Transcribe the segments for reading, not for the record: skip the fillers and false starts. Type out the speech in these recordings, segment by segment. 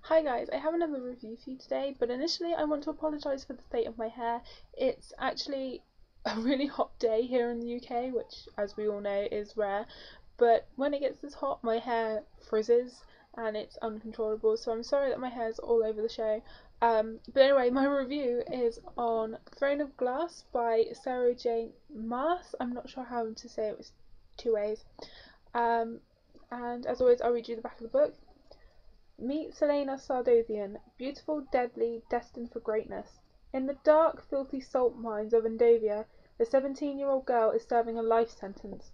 Hi guys, I have another review for you today, but initially I want to apologise for the state of my hair. It's actually a really hot day here in the UK, which as we all know is rare, but when it gets this hot my hair frizzes and it's uncontrollable, so I'm sorry that my hair's all over the show. But anyway, my review is on Throne of Glass by Sarah J. Maas. I'm not sure how to say it, was two ways. Um, and as always, I'll read you the back of the book. Meet Selena Sardothian, beautiful, deadly, destined for greatness. In the dark, filthy salt mines of Endovia, the 17-year-old girl is serving a life sentence.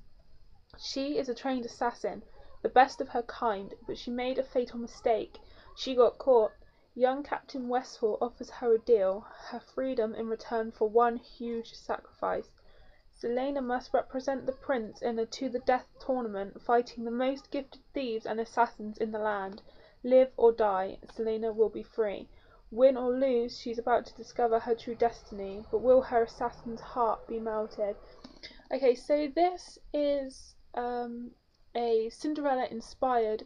She is a trained assassin, the best of her kind, but she made a fatal mistake. She got caught. Young Captain Westfall offers her a deal, her freedom in return for one huge sacrifice. Selena must represent the prince in a to-the-death tournament, fighting the most gifted thieves and assassins in the land. Live or die, Selena will be free. Win or lose, she's about to discover her true destiny, but will her assassin's heart be melted? Okay, so this is a Cinderella-inspired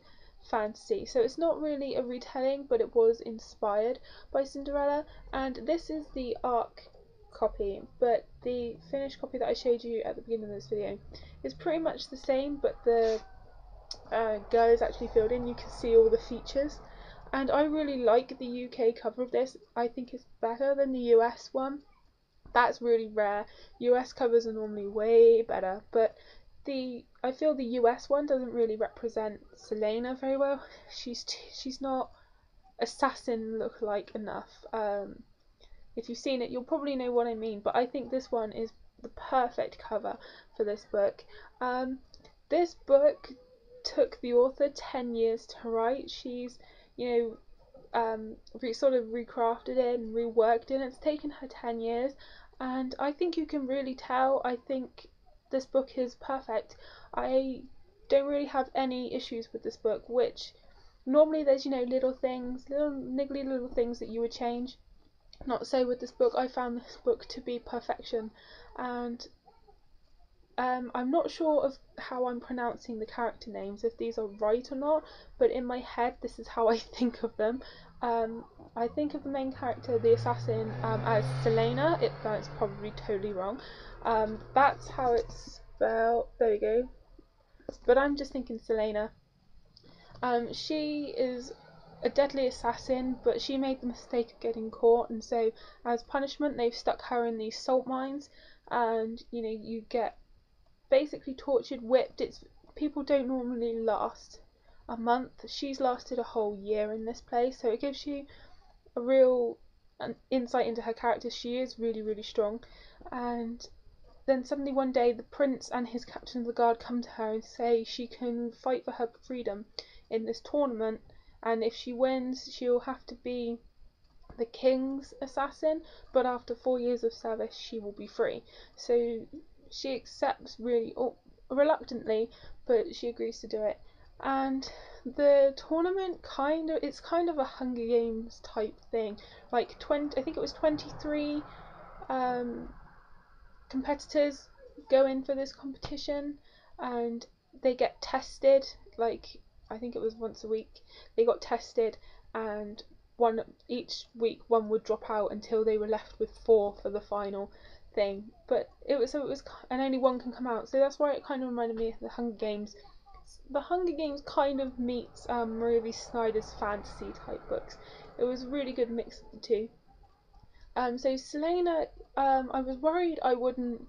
fantasy. So it's not really a retelling, but it was inspired by Cinderella, and this is the ARC copy, but the finished copy that I showed you at the beginning of this video is pretty much the same, but the girl is actually filled in. You can see all the features, and I really like the UK cover of this. I think it's better than the US one. That's really rare. US covers are normally way better, but I feel the US one doesn't really represent Selena very well. She's not assassin look-like enough. If you've seen it, you'll probably know what I mean, but I think this one is the perfect cover for this book. This book took the author 10 years to write. She's, sort of recrafted it and reworked it. It's taken her 10 years, and I think you can really tell. I think this book is perfect. I don't really have any issues with this book, which normally there's, little things, little niggly little things that you would change. Not so with this book. I found this book to be perfection, and I'm not sure of how I'm pronouncing the character names, if these are right or not, but in my head this is how I think of them. I think of the main character, the assassin, as Selena. That's probably totally wrong. That's how it's spelled. There we go. But I'm just thinking Selena. She is a deadly assassin, but she made the mistake of getting caught, and so as punishment they've stuck her in these salt mines, and you get basically tortured, whipped. People don't normally last a month. She's lasted a whole year in this place, so it gives you a real an insight into her character. She is really, really strong, and then suddenly one day the prince and his captain of the guard come to her and say she can fight for her freedom in this tournament, and if she wins she'll have to be the king's assassin, but after 4 years of service she will be free. So she accepts really reluctantly, but she agrees to do it. And the tournament it's kind of a Hunger Games type thing. Like 20, I think it was 23 competitors go in for this competition, and they get tested. Like, I think it was once a week they got tested, and each week one would drop out until they were left with four for the final thing. But it was and only one can come out, so that's why it kind of reminded me of the Hunger Games. The Hunger Games kind of meets Marie Snyder's fantasy type books. It was a really good mix of the two. So Selena, I was worried I wouldn't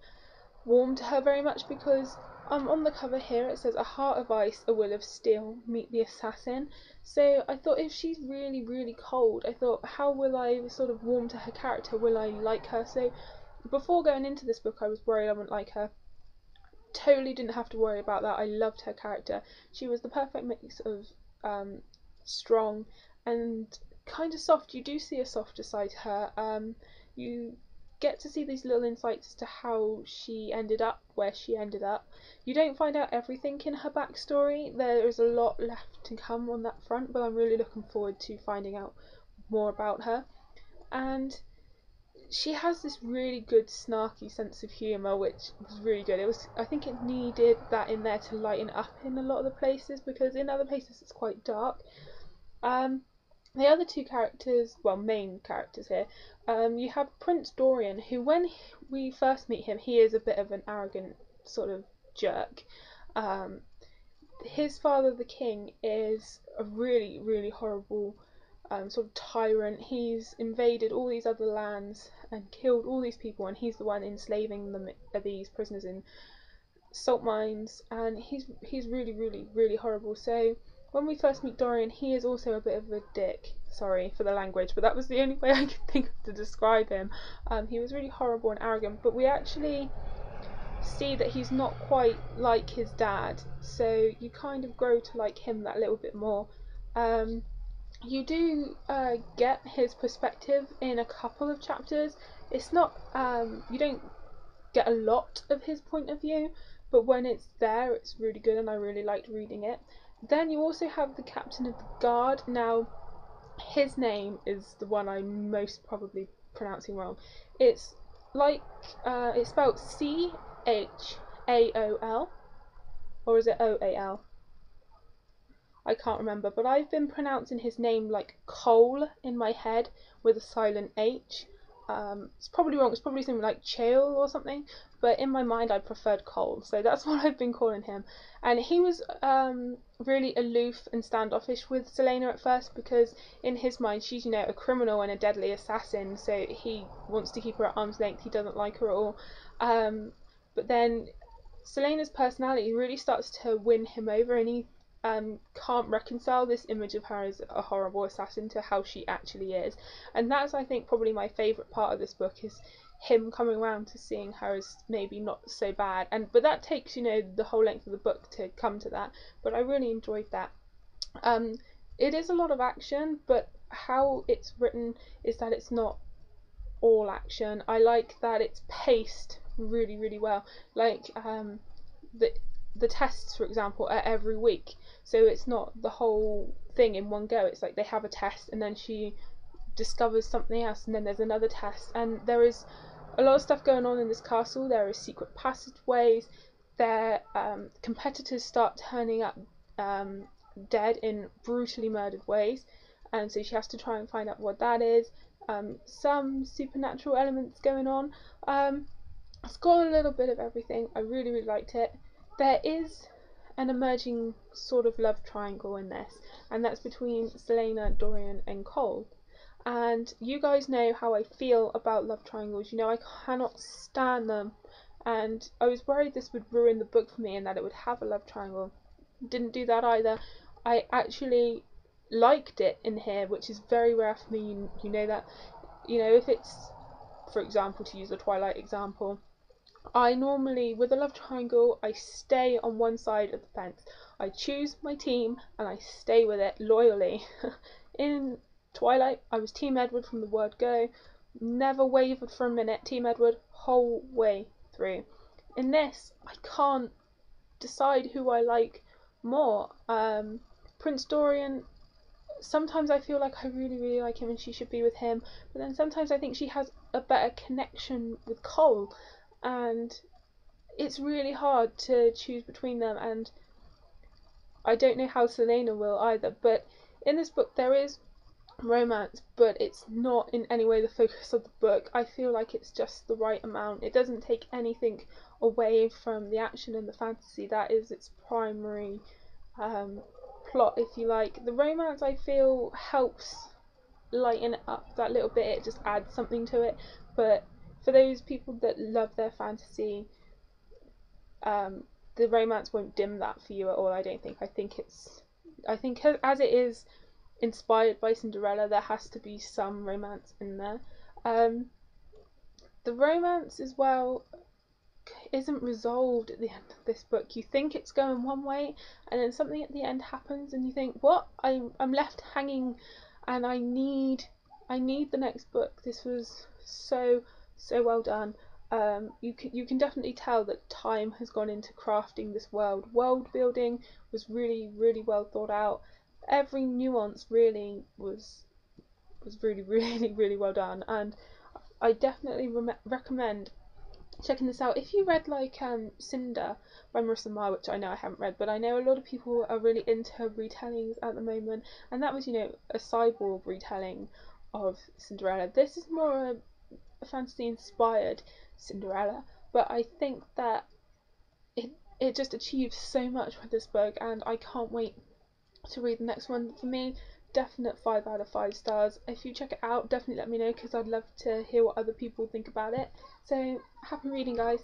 warm to her very much, because on the cover here it says a heart of ice, a will of steel, meet the assassin. So I thought, if she's really, really cold, I thought, how will I sort of warm to her character? Will I like her? So before going into this book I was worried I wouldn't like her. Totally didn't have to worry about that. I loved her character. She was the perfect mix of strong and kind of soft. You do see a softer side to her. You get to see these little insights as to how she ended up where she ended up. You don't find out everything in her backstory. There is a lot left to come on that front, but I'm really looking forward to finding out more about her. And she has this really good snarky sense of humour, which was really good. I think it needed that in there to lighten up in a lot of the places, because in other places it's quite dark. The other two characters, well, main characters here, you have Prince Dorian, who when we first meet him, he is a bit of an arrogant sort of jerk. Um, his father, the king, is a really, really horrible sort of tyrant. He's invaded all these other lands and killed all these people, and he's the one enslaving them, these prisoners in salt mines, and he's really, really, really horrible. So when we first meet Dorian, he is also a bit of a dick. Sorry for the language, but that was the only way I could think of to describe him. He was really horrible and arrogant, but we actually see that he's not quite like his dad, so you kind of grow to like him that little bit more. Um, you do get his perspective in a couple of chapters. It's not you don't get a lot of his point of view, but when it's there, it's really good, and I really liked reading it. Then you also have the captain of the guard. Now, his name is the one I'm most probably pronouncing wrong. It's like it's spelled Chaol, or is it Oal? I can't remember, but I've been pronouncing his name like Cole in my head with a silent H. It's probably wrong. It's probably something like Chael or something, but in my mind I preferred Cole, so that's what I've been calling him. And he was really aloof and standoffish with Selena at first, because in his mind she's, you know, a criminal and a deadly assassin, so he wants to keep her at arm's length. He doesn't like her at all. But then Selena's personality really starts to win him over, and he can't reconcile this image of her as a horrible assassin to how she actually is. And that's, I think, probably my favourite part of this book, is him coming around to seeing her as maybe not so bad. But that takes, you know, the whole length of the book to come to that. But I really enjoyed that. It is a lot of action, but how it's written is that it's not all action. I like that it's paced really, really well. Like the the tests, for example, are every week, so it's not the whole thing in one go. It's like they have a test, and then she discovers something else, and then there's another test, and there is a lot of stuff going on in this castle. There are secret passageways. Their competitors start turning up dead in brutally murdered ways, and so she has to try and find out what that is. Some supernatural elements going on. It's got a little bit of everything. I really, really liked it. There is an emerging sort of love triangle in this, and that's between Selena, Dorian, and Cole. And you guys know how I feel about love triangles. You know, I cannot stand them, and I was worried this would ruin the book for me and that it would have a love triangle. Didn't do that either. I actually liked it in here, which is very rare for me. You know that. You know, if it's, for example, to use a Twilight example, I normally, with a love triangle, I stay on one side of the fence. I choose my team and I stay with it loyally. In Twilight, I was Team Edward from the word go. Never wavered for a minute. Team Edward, whole way through. In this, I can't decide who I like more. Prince Dorian, sometimes I feel like I really, really like him and she should be with him, but then sometimes I think she has a better connection with Cole, and it's really hard to choose between them, and I don't know how Selena will either. But in this book there is romance, but it's not in any way the focus of the book. I feel like it's just the right amount. It doesn't take anything away from the action and the fantasy. That is its primary plot, if you like. The romance, I feel, helps lighten it up that little bit. It just adds something to it. But for those people that love their fantasy, the romance won't dim that for you at all. I don't think. I think as it is inspired by Cinderella, there has to be some romance in there. Um, the romance as well isn't resolved at the end of this book. You think it's going one way, and then something at the end happens, and you think, "What? I'm left hanging, and I need the next book." This was so well done. You can definitely tell that time has gone into crafting this world. World building was really, really well thought out. Every nuance really was really, really, really well done, and I definitely recommend checking this out. If you read like Cinder by Marissa Meyer, which I know I haven't read, but I know a lot of people are really into her retellings at the moment, and that was, you know, a cyborg retelling of Cinderella. This is more a fantasy inspired Cinderella, but I think that it just achieves so much with this book, and I can't wait to read the next one. For me, definite 5 out of 5 stars. If you check it out, definitely let me know because I'd love to hear what other people think about it. So happy reading, guys.